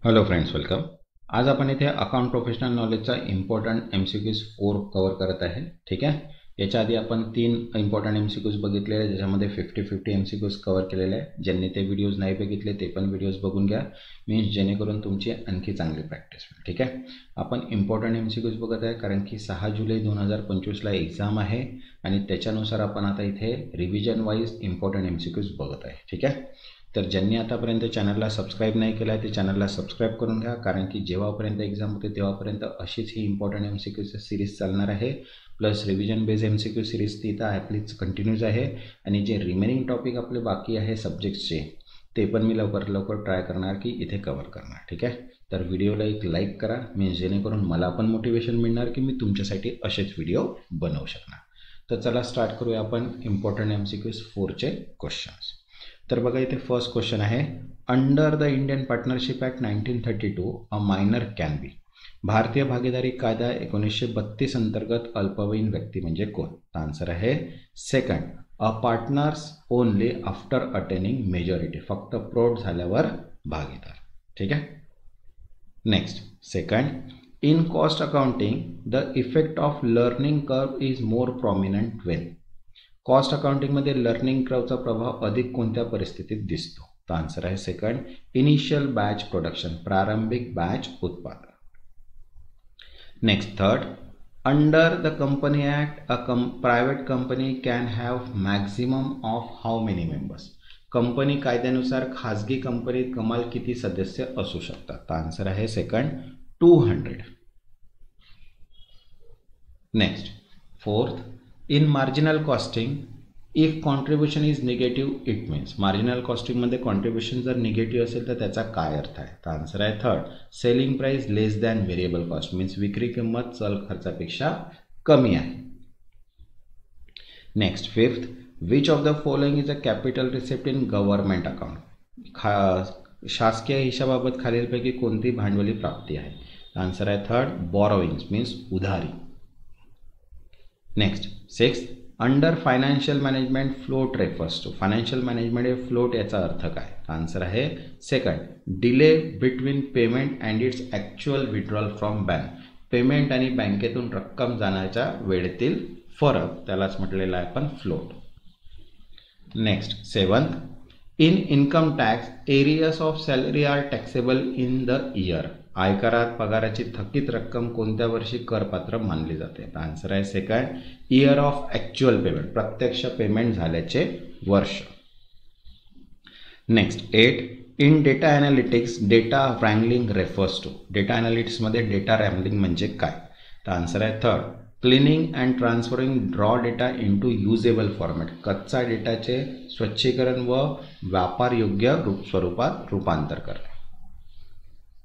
Hello friends, welcome. आज आपण इथे अकाउंट प्रोफेशनल नॉलेजचा इम्पॉर्टंट MCQs 4 कवर करत आहे. ठीक आहे. याच्या आधी आपण 3 इम्पॉर्टंट MCQs बघितलेले आहे, ज्याच्यामध्ये 50-50 MCQs कवर केलेले आहे. ज्यांनी ते व्हिडिओज नाही बघितले ते पण व्हिडिओज बघून घ्या, मीन्स जेणेकरून तुमची आणखी चांगली प्रॅक्टिस होईल. ठीक आहे. आपण इम्पॉर्टंट MCQs बघत आहे कारण की 6 जुलै 2025ला एक्झाम आहे आणि त्याच्यानुसार आपण आता इथे रिव्हिजन वाईज इम्पॉर्टंट MCQs बघत आहे. ठीक आहे. तर ज्यांनी आतापर्यंत चॅनलला सबस्क्राईब नाही केला आहे ते चॅनलला सबस्क्राईब करून घ्या, कारण की जेव्हापर्यंत एक्झाम होते तेव्हापर्यंत अशीच ही इम्पॉर्टंट MCQची सिरीज चालणार आहे. Plus revision base MCQ series ती इथं आपलीच कंटिन्यूज आहे आणि जे रिमेनिंग टॉपिक आपले बाकी आहे सब्जेक्ट्सचे ते पण मी लवकर ट्राय करणार की इथे कवर करणार. ठीक आहे. तर व्हिडिओला एक लाईक करा, मीन्स जेणेकरून मला पण मोटिवेशन मिळणार की मी तुमच्यासाठी असेच व्हिडिओ बनवू शकणार. तर चला स्टार्ट करूया आपण इम्पॉर्टंट MCQs 4चे क्वेश्चन्स. तर बघा इथे फर्स्ट क्वेश्चन आहे, under the Indian partnership act 1932 a minor can be. भारतीय भागीदारी कायदा 1932 अंतर्गत अल्पवयीन व्यक्ती म्हणजे कोण? तर आन्सर आहे second, a partners only after attaining majority. फक्त प्रौढ झाल्यावर भागीदार. ठीक आहे. Next second, in cost accounting the effect of learning curve is more prominent when. कॉस्ट अकाउंटिंगमध्ये लर्निंग कर्वचा प्रभाव अधिक कोणत्या परिस्थितीत दिसतो? तर आन्सर आहे सेकंड, इनिशियल बॅच प्रोडक्शन, प्रारंभिक बॅच उत्पादन. Next third, under the company act a private company can have maximum of how many members. Company कायद्यानुसार खाजगी कंपनीत कमाल किती सदस्य असू शकतात? तर आन्सर आहे second, 200. Next fourth, in marginal costing if contribution is negative it means. Marginal कॉस्टिंगमध्ये कॉन्ट्रीब्युशन जर निगेटिव्ह असेल तर त्याचा काय अर्थ आहे? तर आन्सर आहे third, selling price less than variable cost means विक्री किंमत चल खर्चापेक्षा कमी आहे. Next fifth, which of the following is a capital receipt in government account. शासकीय हिशाबाबत खालीलपैकी कोणती भांडवली प्राप्ती आहे? आन्सर आहे थर्ड, बॉरोइंग्स मीन्स उधारी. Next sixth, under financial management float refers to. Financial management हे फ्लोट याचा अर्थ काय? आन्सर आहे second, delay between payment and its actual withdrawal from bank. Payment आणि बँकेतून रक्कम जाण्याच्या वेळेतील फरक, त्यालाच म्हटलेला आहे आपण float. Next seventh, in income tax arrears of salary are taxable in the year. आयकरात पगाराची थकीत रक्कम कोणत्या वर्षी करपात्र मानली जाते? आन्सर आहे second, year of actual payment, प्रत्यक्ष पेमेंट झाल्याचे वर्ष. Next eight, in data analytics data wrangling refers to. Data ॲनालिटिक्समध्ये डेटा रँगलिंग म्हणजे काय? तर आन्सर आहे third, cleaning and transferring raw data into usable format. कच्चा डेटाचे स्वच्छीकरण व व्यापारयोग्य स्वरूपात रूपांतर करणे.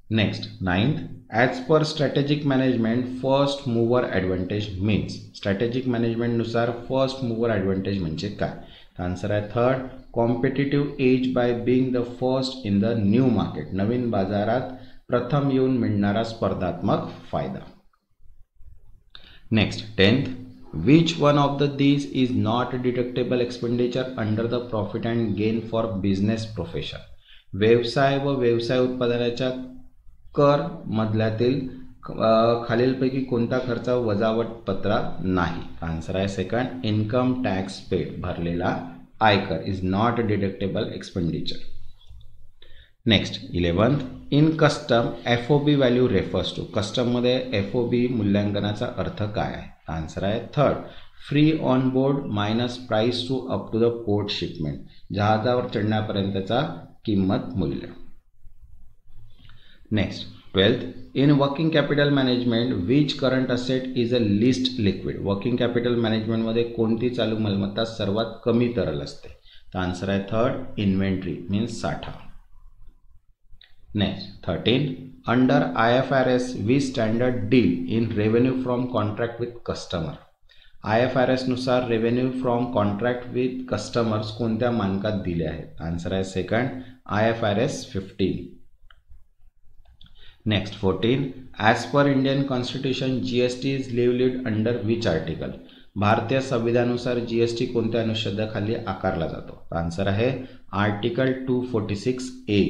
Next ninth, as per strategic management first mover advantage means. Strategic मॅनेजमेंटनुसार फर्स्ट मूवर ॲडव्हान्टेज म्हणजे काय? आन्सर आहे third, competitive as by being the first in the new market. नवीन बाजारात प्रथम येऊन मिळणारा स्पर्धात्मक फायदा. Next tenth, which one of the these is not deductible expenditure under the profit and gain for business profession. व्यवसाय व व्यवसाय उत्पादनाच्या कर मधल्यातील खालीलपैकी कोणता खर्च वजावट पत्रा नाही? आन्सर आहे सेकंड, इन्कम टॅक्स पेड, भरलेला आयकर is not deductible expenditure. Next 11th, in custom FOB value refers to. कस्टममध्ये FOB मूल्यांकनाचा अर्थ काय आहे? आन्सर आहे third, free on board minus price to up to the port shipment. जहाजावर चढण्यापर्यंतचा किंमत मूल्य. Next 12th, in working capital management which current asset is a least liquid. Working capital मॅनेजमेंटमध्ये कोणती चालू मालमत्ता सर्वात कमी तरल असते? तर आन्सर आहे थर्ड, इन्व्हेंटरी मीन्स साठा. Next 13, under IFRS we standard deal in revenue from contract with customer. IFRS नुसार revenue from contract with customers कोणत्या मानकात दिले आहेत? आन्सर आहे second, IFRS 15. Next 14, as per Indian constitution GST is levied under which article. भारतीय संविधानानुसार GST कोणत्या अनुच्छेदाखाली आकारला जातो? आन्सर आहे आर्टिकल 246A.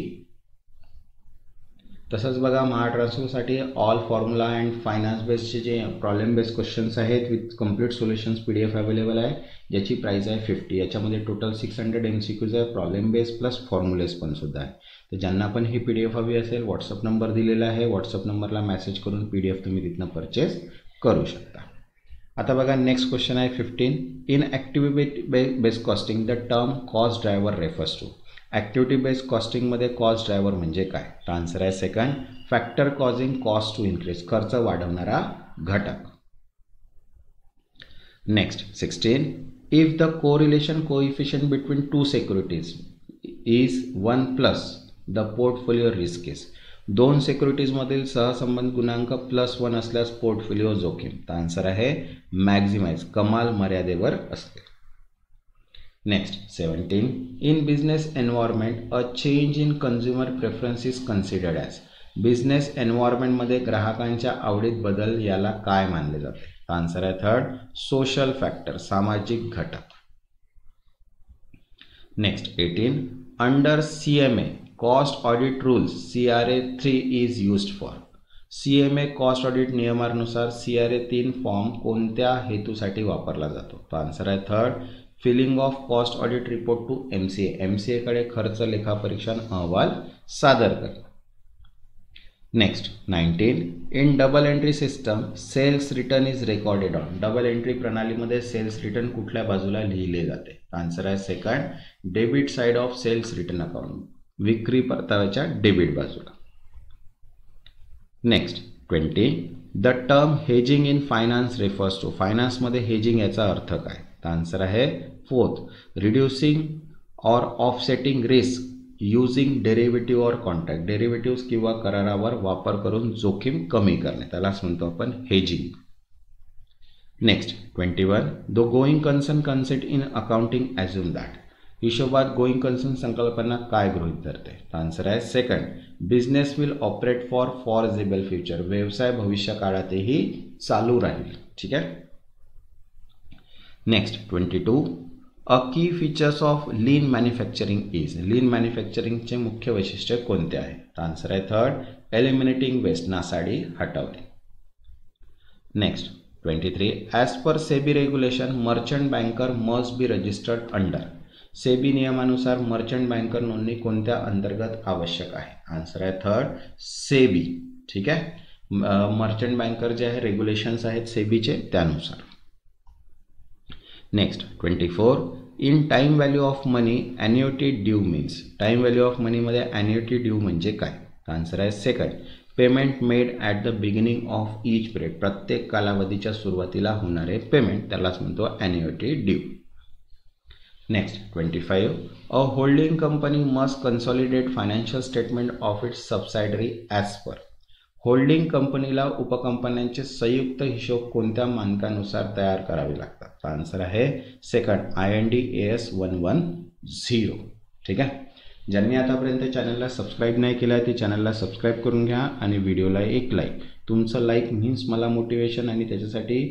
तसंच बघा महाराष्ट्रासाठी ऑल फॉर्म्युला अँड फायनान्स बेस्डचे जे प्रॉब्लेम बेस्ड क्वेश्चन्स आहेत with complete solutions PDF available आहे, ज्याची प्राईस आहे 50. याच्यामध्ये टोटल 600 MCQज आहे, प्रॉब्लेम बेस्ड प्लस फॉर्म्युलेस पण सुद्धा आहे. तर ज्यांना पण ही PDF हवी असेल व्हॉट्सअप नंबर दिलेला आहे, व्हॉट्सअप नंबरला मेसेज करून PDF तुम्ही तिथनं परचेस करू शकता. आता बघा नेक्स्ट क्वेश्चन आहे 15. In activity based costing the term cost driver refers to. Activity based कॉस्टिंगमध्ये कॉस्ट ड्रायव्हर म्हणजे काय? तर आन्सर आहे second, factor causing cost to increase, खर्च वाढवणारा घटक. Next 16. If the correlation coefficient between two securities is 1 plus the portfolio risk is. दोन सिक्युरिटीजमधील सहसंबंध गुणांक +1 असल्यास पोर्टफोलिओ जोखीम. तर आन्सर आहे मॅक्झिमाइज, कमाल मर्यादेवर असते. Next 17. In business environment a change in consumer preference is considered as. Business एन्व्हायरमेंटमध्ये ग्राहकांच्या आवडीत बदल याला काय मानले जाते? आन्सर आहे थर्ड, सोशल फॅक्टर, सामाजिक घटक. Next 18. Under CMA cost audit rules CRA 3 is used for. CMA cost audit नियमानुसार CRA 3 फॉर्म कोणत्या हेतूसाठी वापरला जातो? तर आन्सर आहे third, filling of cost audit report to MCA. MCA कडे खर्च लेखापरीक्षण अहवाल सादर करणे. Next 19. In double entry system sales return is recorded on. Double entry प्रणालीमध्ये सेल्स रिटर्न कुठल्या बाजूला लिहिले जाते? आन्सर आहे second, debit side of sales return account, विक्री परताव्याच्या डेबिट बाजूला. Next 20. The term hedging in finance refers to. फायनान्समध्ये हेजिंग याचा अर्थ काय? तर आन्सर आहे fourth, reducing or offsetting risk using derivative or contract. Derivative किंवा करारावर वापर करून जोखीम कमी करणे, त्यालाच म्हणतो आपण hedging. Next 21. The going concern concept in accounting assume that. हिशोबात गोईंग कन्सर्न संकल्पना काय गृहीत धरते? आन्सर आहे second, business will operate for foreseeable future. व्यवसाय भविष्यकाळातही चालू राहील. ठीक आहे. Next 22. A key features of lean manufacturing is. Lean मॅन्युफॅक्चरिंगचे मुख्य वैशिष्ट्य कोणते आहे? आन्सर आहे थर्ड, एलिमिनेटिंग वेस्ट, नासाडी हटवणे. Next 23. As per SEBI regulation merchant banker must be registered under. SEBI नियमानुसार मर्चंट बँकर नोंदणी कोणत्या अंतर्गत आवश्यक आहे? आन्सर आहे थर्ड, सेबी. ठीक आहे. मर्चंट बँकर जे आहे रेग्युलेशन्स आहेत सेबीचे त्यानुसार. Next 24. In time value of money annuity due means. Time value of मनीमध्ये ॲन्युटी ड्यू म्हणजे काय? आन्सर आहे second, payment made at the beginning of each period. प्रत्येक कालावधीच्या सुरुवातीला होणारे पेमेंट, त्यालाच म्हणतो annuity due. Next 25. A holding company must consolidate financial statement of its subsidiary as per. Holding कंपनीला उपकंपन्यांचे संयुक्त हिशोब कोणत्या मानकानुसार तयार करावे लागतात? आन्सर आहे सेकंड, IND AS 110. ठीक आहे. ज्यांनी आतापर्यंत चॅनलला सबस्क्राईब नाही केलं आहे ते चॅनलला सबस्क्राईब करून घ्या आणि व्हिडिओला एक लाईक. तुमचं लाईक मीन्स मला मोटिवेशन, आणि त्याच्यासाठी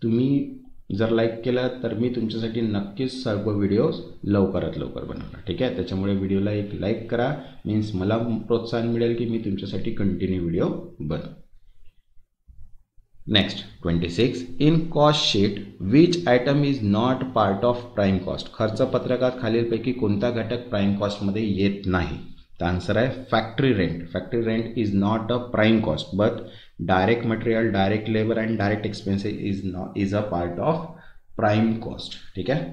तुम्ही जर लाईक केलं तर मी तुमच्यासाठी नक्कीच सर्व व्हिडिओज लवकरात लवकर बनवणार. ठीक आहे. त्याच्यामुळे व्हिडिओला एक लाईक करा, मीन्स मला प्रोत्साहन मिळेल की मी तुमच्यासाठी कंटिन्यू व्हिडिओ बनवू. Next 26. In cost sheet which item is not part of prime cost. खर्चपत्रकात खालीलपैकी कोणता घटक प्राईम कॉस्टमध्ये येत नाही? तर आन्सर आहे factory rent. Factory rent is not a prime cost but direct material, direct labour and direct expenses is a part of prime cost. ठीक आहे.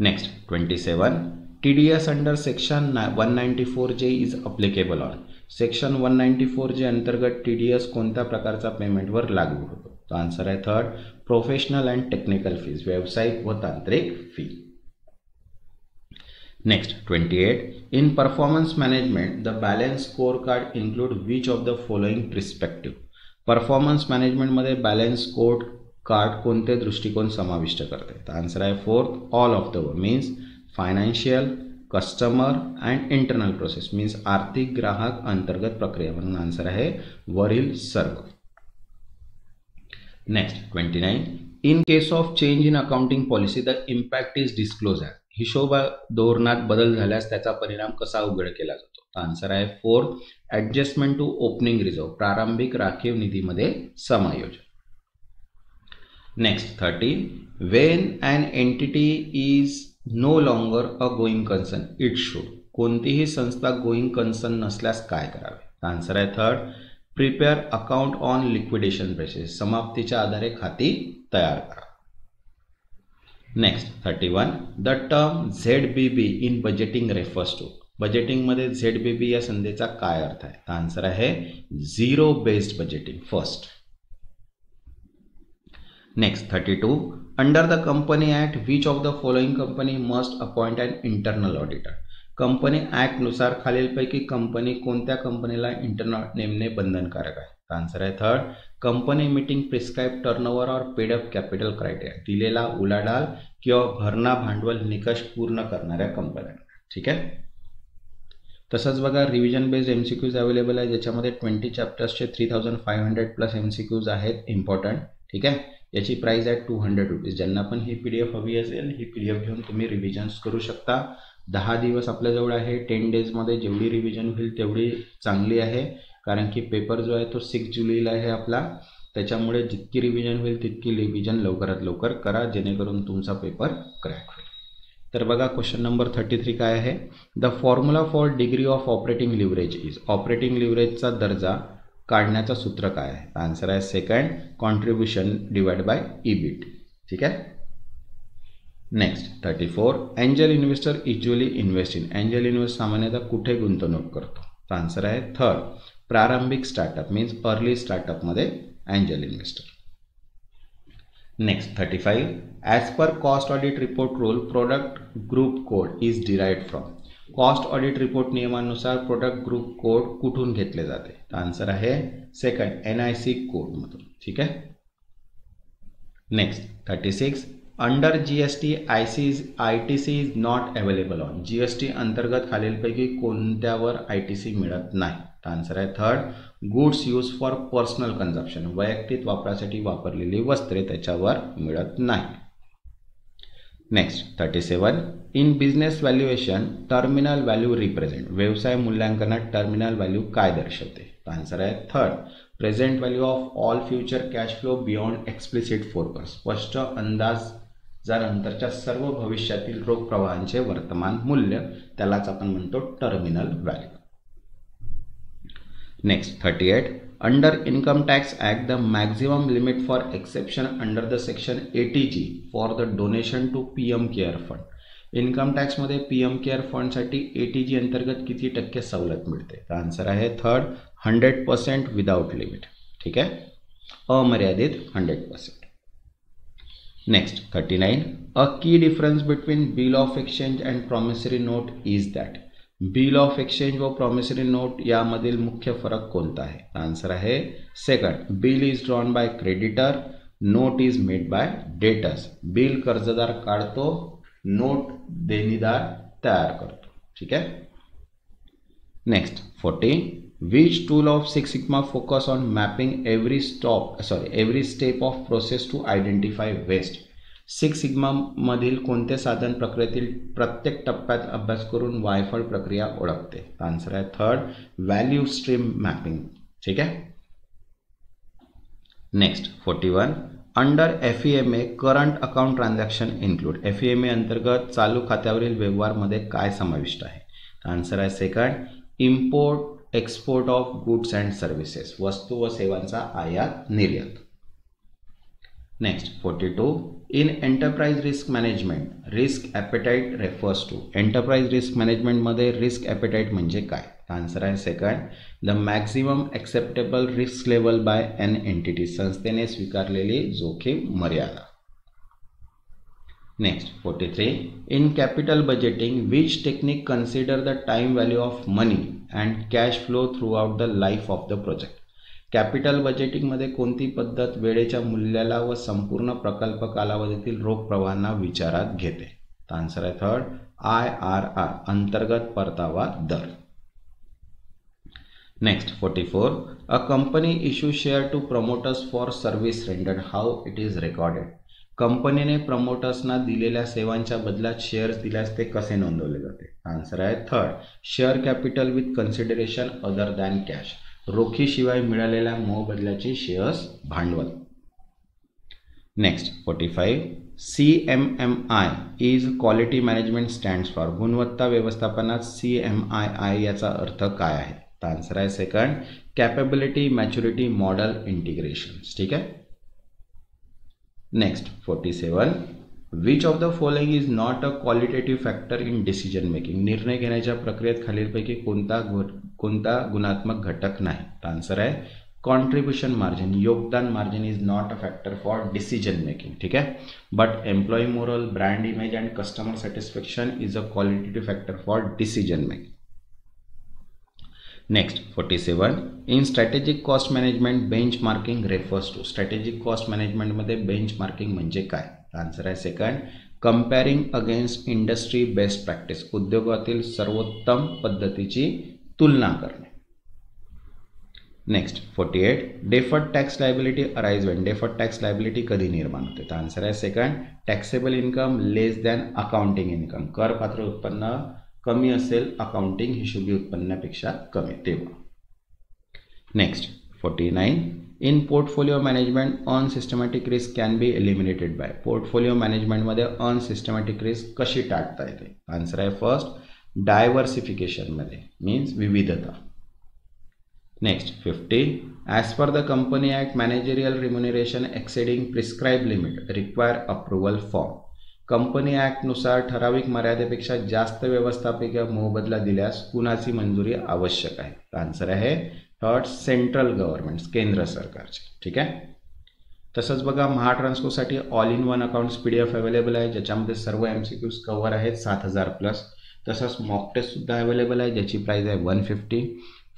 Next 27. TDS under section 194J is applicable on. Section 194J अंतर्गत TDS कोणत्या प्रकारचा पेमेंटवर लागू होतो? तर answer आहे third, professional and technical fees, व्यावसायिक व तांत्रिक फी. Next 28. In performance management the balance score card include which of the following perspective. परफॉर्मन्स मॅनेजमेंटमध्ये बॅलन्स स्कोर कार्ड कोणते दृष्टिकोन समाविष्ट करते? तर आन्सर आहे fourth, all of the means financial, customer and internal process means आर्थिक, ग्राहक, अंतर्गत प्रक्रिया, म्हणून आन्सर आहे वरील सर्व. Next 29. In case of change in accounting policy the impact is disclose as. हिशोब धोरणात बदल झाल्यास त्याचा परिणाम कसा उघड केला जातो? आन्सर आहे 4 ॲडजस्टमेंट टू ओपनिंग रिझर्व, प्रारंभिक राखीव निधीमध्ये समायोजन. Next 30, when an entity is no longer a going concern it should, कोणतीही संस्था गोईंग कन्सर्न नसल्यास काय करावे. आन्सर आहे 3rd prepare account on liquidation basis, समाप्तीच्या आधारे खाती तयार करा. Next 31, the term ZBB in budgeting refers to, बजेटिंगमध्ये ZBB या संधीचा काय अर्थ आहे. आन्सर आहे zero based budgeting first. Next 32, under the company act which of the following company must appoint an internal auditor, company ॲक्टनुसार खालीलपैकी कंपनी कोणत्या कंपनीला इंटरनल नेमणे बंधनकारक आहे. आन्सर आहे 3rd company meeting prescribe turnover और पेड अप कॅपिटल क्रायटेरिया, दिलेला उलाढाल किंवा भरणा भांडवल निकष पूर्ण करणाऱ्या कंपन्यांना. ठीक आहे. तसंच बघा रिव्हिजन बेस्ड MCQs अवेलेबल आहे, ज्याच्यामध्ये 20 चॅप्टर्सचे 3500+ MCQs आहेत इम्पॉर्टंट. ठीक आहे. याची प्राइस आहे 200 रुपीज. ज्यांना पण ही PDF हवी असेल ही PDF घेऊन तुम्ही रिव्हिजन्स करू शकता. 10 दिवस आपल्याजवळ आहे. 10 डेजमध्ये जेवढी रिव्हिजन होईल तेवढी चांगली आहे, कारण की पेपर जो आहे तो 6 जुलैला आहे आपला. त्याच्यामुळे जितकी रिव्हिजन होईल तितकी रिव्हिजन लवकरात लवकर करा, जेणेकरून तुमचा पेपर क्रॅक होईल. तर बघा क्वेश्चन नंबर 33 काय आहे. The formula for degree of operating leverage is, operating लिव्हरेजचा दर्जा काढण्याचं सूत्र काय आहे. आन्सर आहे 2nd contribution divide by EBIT. ठीक आहे. Next 34, angel investor usually invest in, angel invest सामान्यतः कुठे गुंतवणूक करतो. आन्सर आहे 3rd प्रारंभिक स्टार्टअप मीन्स अर्ली स्टार्टअपमध्ये angel investor. Next 35, as per cost audit report rule product group code is derived from, cost audit report नियमानुसार product group code कुठून घेतले जाते. आन्सर आहे 2nd NIC कोडमधून. ठीक आहे. Next 36, under GST ITC is not available on, GST अंतर्गत खालीलपैकी कोणत्यावर ITC मिळत नाही. आन्सर आहे 3rd goods use for personal consumption, वैयक्तिक वापरासाठी वापरलेली वस्त्रे त्याच्यावर मिळत नाही. Next 37, in business valuation terminal value represent, व्यवसाय मूल्यांकनात टर्मिनल व्हॅल्यू काय दर्शवते. आन्सर आहे 3rd present value of all future cash flow beyond explicit forecast, स्पष्ट अंदाजानंतरच्या सर्व भविष्यातील रोख प्रवाहांचे वर्तमान मूल्य, त्यालाच आपण म्हणतो terminal value. Next 38, under income tax act the maximum limit for exception under the section 80G for the donation to PM care fund, income टॅक्समध्ये PM केअर फंडसाठी 80G अंतर्गत किती टक्के सवलत मिळते. आन्सर आहे 3rd 100% विदाउट लिमिट. ठीक आहे. अमर्यादित 100%. Next 39, a key difference between bill of exchange and promissory note is that, bill of exchange व प्रॉमिसरी नोट यामधील मुख्य फरक कोणता आहे. आन्सर आहे 2nd bill is drawn by creditor, note is made by debtors, bill कर्जदार काढतो, note देणीदार तयार करतो. ठीक आहे. Next 40, which tool of six sigma focus on mapping every step of process to identify waste, six sigma मधील कोणते साधन प्रक्रियेतील प्रत्येक टप्प्यात अभ्यास करून वायफळ प्रक्रिया ओळखते. आन्सर आहे 3rd व्हॅल्यू स्ट्रीम मॅपिंग. ठीक आहे. Next 41, under FEMA current account transaction include, FEMA अंतर्गत चालू खात्यावरील व्यवहारमध्ये काय समाविष्ट आहे. आन्सर आहे 2nd import export of goods and services, वस्तू व सेवांचा आयात निर्यात. Next 42, in enterprise risk management risk appetite refers to, enterprise risk मॅनेजमेंटमध्ये रिस्क ॲपेटाईट म्हणजे काय. आन्सर आहे 2nd the maximum acceptable risk level by an entity, संस्थेने स्वीकारलेली जोखीम मर्यादा. Next 43, in capital budgeting which technique consider the time value of money and cash flow throughout the life of the project, capital बजेटिंगमध्ये कोणती पद्धत वेळेच्या मूल्याला व संपूर्ण प्रकल्प कालावधीतील रोख प्रवाहांना विचारात घेते. आन्सर आहे 3rd IRR अंतर्गत परतावा दर. Next 44, a company issue share to promoters for service rendered, how it is recorded, कंपनीने प्रमोटर्सना दिलेल्या सेवांच्या बदल्यात शेअर्स दिल्यास ते कसे नोंदवले जाते? आन्सर आहे third, share capital with consideration other than cash. रोखीशिवाय मिळालेल्या मोबदल्याचे शेअर्स भांडवल. Next 45, CMMI is quality management stands for. गुणवत्ता व्यवस्थापनात CMMI याचा अर्थ काय आहे? तर आन्सर आहे second, capability maturity model integration. ठीक आहे. Next 47, which of the following is not a qualitative factor in decision making. निर्णय घेण्याच्या प्रक्रियेत खालीलपैकी कोणता गुणात्मक घटक नाही? तर आन्सर आहे कॉन्ट्रीब्युशन मार्जिन. योगदान margin is not a factor for decision making. ठीक आहे. But employee morale, brand image and customer satisfaction is a qualitative factor for decision making. Next 47, in strategic cost management benchmarking refers to. Strategic cost मॅनेजमेंटमध्ये benchmarking म्हणजे काय? Answer आहे second, comparing against industry best practice. उद्योगातील सर्वोत्तम पद्धतीची तुलना करणे. Next 48, deferred tax liability arise when. Deferred tax liability कधी निर्माण होते? तर आन्सर आहे second, taxable income less than accounting income. करपात्र उत्पन्न कमी असेल अकाउंटिंग हिशोबी उत्पन्नापेक्षा कमी तेव्हा. Next 49, in portfolio management unsystematic risk can be eliminated by. Portfolio मॅनेजमेंटमध्ये अनसिस्टमॅटिक रिस्क कशी टाळता येते? आन्सर आहे फर्स्ट, डायव्हर्सिफिकेशनमध्ये, मीन्स विविधता. Next 50, as per the company act managerial remuneration exceeding prescribe limit require approval form. Company ॲक्टनुसार ठराविक मर्यादेपेक्षा जास्त व्यवस्थापकीय मोबदला दिल्यास कुणाची मंजुरी आवश्यक आहे? आन्सर आहे थर्ड, सेंट्रल गव्हर्नमेंट, केंद्र सरकारचे. ठीक आहे. तसंच बघा, महाट्रान्सकोसाठी all in one accounts PDF available आहे, ज्याच्यामध्ये सर्व MCQs कव्हर आहेत 7000+. तसंच मॉक टेस्टसुद्धा अवेलेबल आहे, ज्याची प्राईज आहे 150.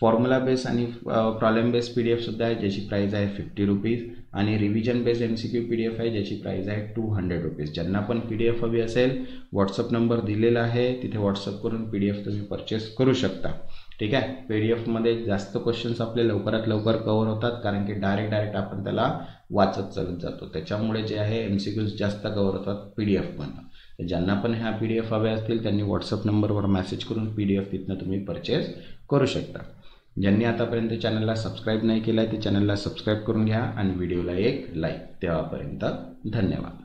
फॉर्म्युला बेस आणि प्रॉब्लेम बेस PDF सुद्धा आहे, ज्याची प्राईज आहे 50 रुपीज. आणि रिव्हिजन बेस्ड MCQ PDF आहे, ज्याची प्राईज आहे 200 रुपीज. ज्यांना पण PDF हवी असेल, व्हॉट्सअप नंबर दिलेला आहे, तिथे व्हॉट्सअप करून PDF तुम्ही परचेस करू शकता. ठीक आहे. PDFमध्ये जास्त क्वेश्चन्स आपले लवकरात लवकर कव्हर होतात, कारण की डायरेक्ट आपण त्याला वाचत चालत जातो. त्याच्यामुळे जे आहे MCQs जास्त कव्हर होतात PDFमधनं. ज्यांना पण ह्या PDF हव्या असतील त्यांनी व्हॉट्सअप नंबरवर मेसेज करून PDF तिथनं तुम्ही परचेस करू शकता. ज्यांनी आतापर्यंत चॅनलला सबस्क्राईब नाही केलं आहे ते चॅनलला सबस्क्राईब करून घ्या आणि व्हिडिओला एक लाईक. तेव्हापर्यंत धन्यवाद.